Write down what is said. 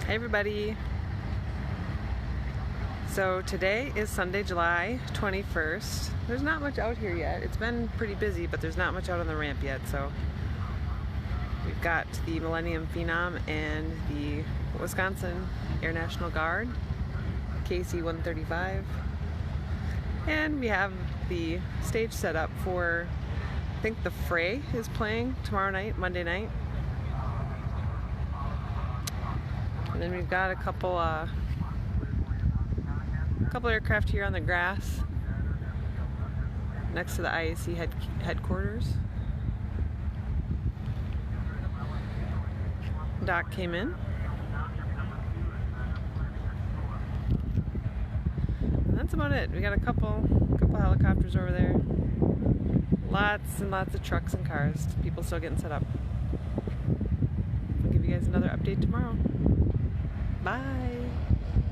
Hey everybody! So today is Sunday, July 21st. There's not much out here yet. It's been pretty busy, but there's not much out on the ramp yet. So we've got the Millennium Phenom and the Wisconsin Air National Guard, KC-135. And we have the stage set up for, I think the Fray is playing tomorrow night, Monday night. And then we've got a couple aircraft here on the grass next to the IAC headquarters. Doc came in. And that's about it. We got a couple helicopters over there. Lots and lots of trucks and cars. People still getting set up. I'll give you guys another update tomorrow. Bye.